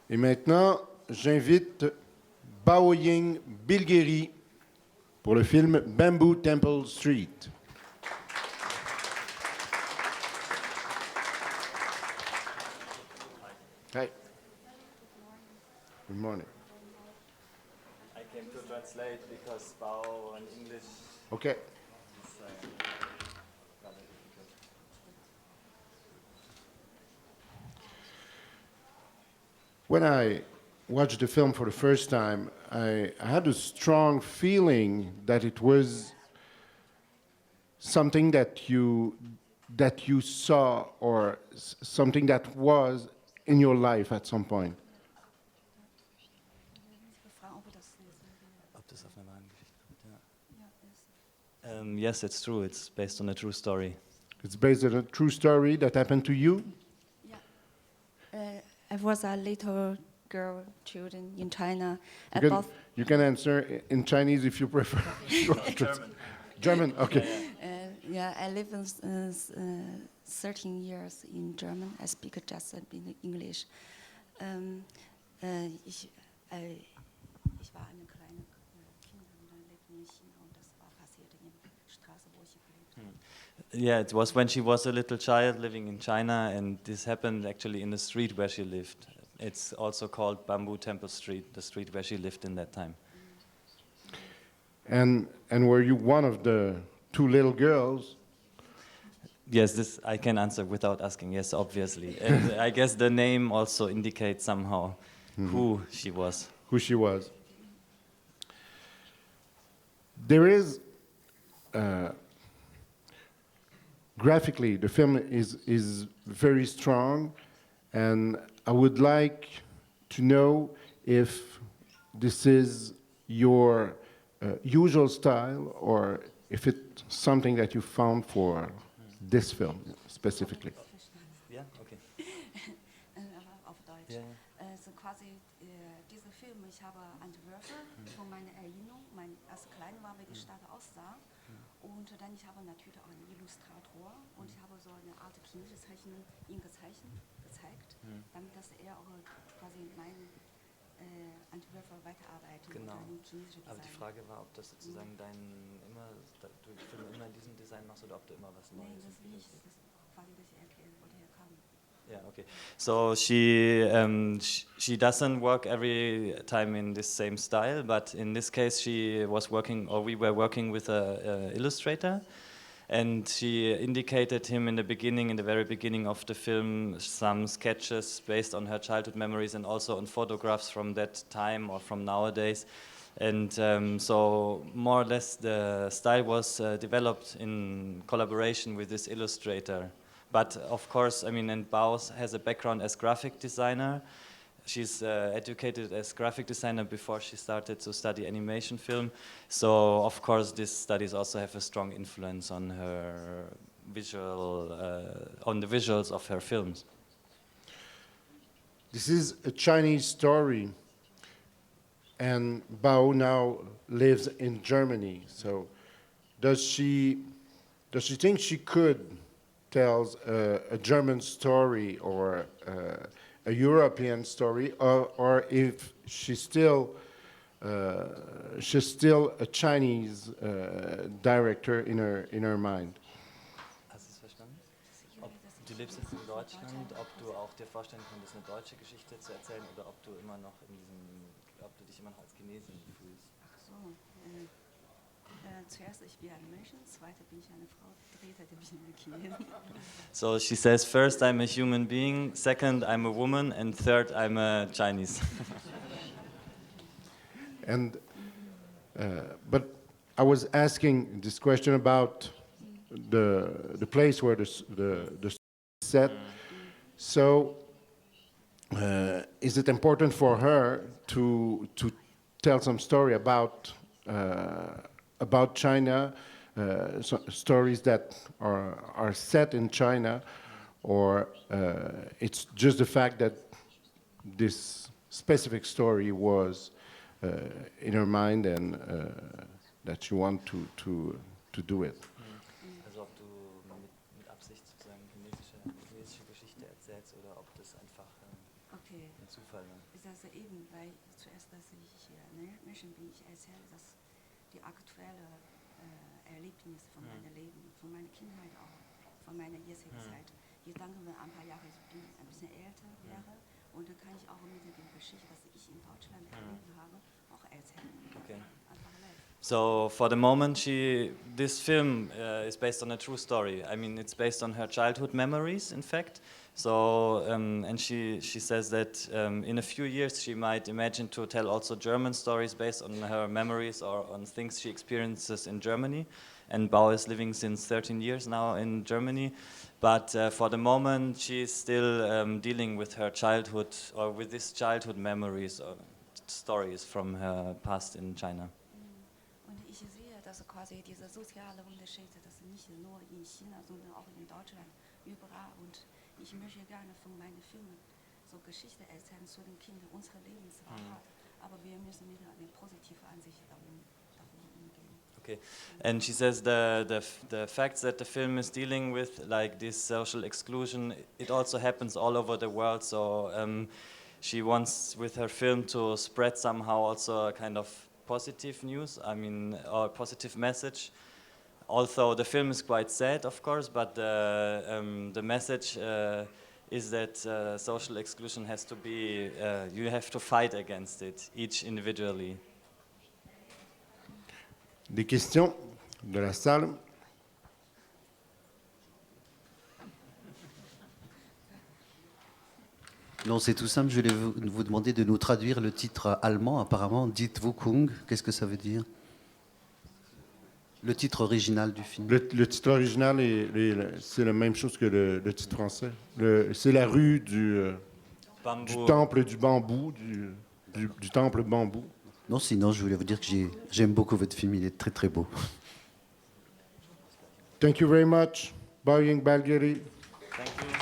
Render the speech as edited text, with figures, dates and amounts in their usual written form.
Et maintenant, j'invite Baoying BILGERI pour le film Bambustempelstrasse. Street. Hi. Good morning. I came to translate because Bao in English. Okay. Is, rather difficult. When I watched the film for the first time, I had a strong feeling that it was something that you saw or something that was in your life at some point. Yes, it's true. It's based on a true story. It's based on a true story that happened to you? Yeah. I was a little girl, children in China. You can answer in Chinese if you prefer. German. German, okay. I live in 13 years in German. I speak just in English. Ich war eine kleine Kind und dann lebte in China und das war passiert in der Straße, wo ich gelebt habe. Yeah, it was when she was a little child living in China, and this happened actually in the street where she lived. It's also called Bamboo Temple Street, the street where she lived in that time. And were you one of the two little girls? Yes, this I can answer without asking. Yes, obviously. And I guess the name also indicates somehow who she was. Who she was. There is, graphically, the film is very strong, and I would like to know if this is your usual style or if it's something that you found for this film specifically. Yeah, okay. Auf Deutsch. Yeah. Also quasi dieser Film, ich habe Entwürfe von meiner Erinnerung, als ich klein war, wie die Stadt aussah. Und dann ich habe natürlich auch einen Illustrator und ich habe so eine Art chinesische Zeichnung ihm gezeigt, damit dass er auch quasi meine Entwürfe weiterarbeitet. Genau. Mit chinesischen Design. Aber die Frage war, ob das sozusagen du die Filme immer in diesem Design machst oder ob du immer was Neues Nee, das nicht. Das ist quasi, dass ich erkläre, wo der kam. Yeah, okay. So she doesn't work every time in this same style, but in this case she was working, or we were working with a illustrator, and she indicated him in the very beginning of the film, some sketches based on her childhood memories and also on photographs from that time or from nowadays. And so more or less the style was developed in collaboration with this illustrator. But of course, I mean, and Bao has a background as graphic designer. She's educated as graphic designer before she started to study animation film. So of course, these studies also have a strong influence on her on the visuals of her films. This is a Chinese story, and Bao now lives in Germany. So does she think she could tell a German story or a European story, or if she's still a Chinese director in her mind? Hast du es verstanden? Ob du lebst jetzt in Deutschland, ob du auch dir vorstellen könntest, eine deutsche Geschichte zu erzählen, oder ob du immer noch ob du dich immer noch als Chinesin fühlst? Ach so. Zuerst ich bin ein Mensch, zweite bin ich eine Frau, dritte bin ich eine Chinesin. So she says, first I'm a human being, second I'm a woman, and third I'm a Chinese. And but I was asking this question about the place where the story is set. So is it important for her to tell some story about China, stories that are set in China, or it's just the fact that this specific story was in her mind and that you want to do it? Also ob du mit Absicht sozusagen chinesische Geschichte erzählst oder ob das einfach Okay. Ein Zufall. Ja. Ist das eben, weil zuerst, dass ich Menschen bin, ich erzähle, dass die aktuelle Erlebnisse von meinem Leben, von meiner Kindheit auch, von meiner jetzigen Zeit. Ich denke, wenn ein paar Jahre ich bin, ein bisschen älter wäre, und dann kann ich auch mit der Geschichte, dass ich in Deutschland erlebt habe, auch erzählen. Okay. Einfach live. So for the moment, this film is based on a true story. I mean, it's based on her childhood memories, in fact. So and she says that in a few years she might imagine to tell also German stories based on her memories or on things she experiences in Germany. And Bao is living since 13 years now in Germany, but for the moment she's still dealing with her childhood or with these childhood memories or stories from her past in China. Und ich sehe, dass quasi diese soziale Unterschiede, das nicht nur in China, sondern auch in Deutschland, überall. Und ich möchte gerne von meinen Filmen so Geschichten erzählen zu den Kindern. Unsere Leben ist hart, aber wir müssen mit einer positiven Ansicht davon umgehen. Okay, and she says the fact that the film is dealing with like this social exclusion, it also happens all over the world. So she wants with her film to spread somehow also a kind of positive news. I mean, or positive message. Although the film is quite sad, of course, but the message is that social exclusion has to be. You have to fight against it, each individually. Des questions de la salle? Non, c'est tout simple. Je voulais vous demander de nous traduire le titre allemand. Apparemment, Dites Kung. Qu'est-ce que ça veut dire? Le titre original du film. Le titre original, c'est la même chose que le titre français. C'est la rue du temple du bambou, du temple bambou. Non, sinon, je voulais vous dire que j'aime beaucoup votre film. Il est très, très beau. Thank you very much, Baoying BILGERI. Thank you.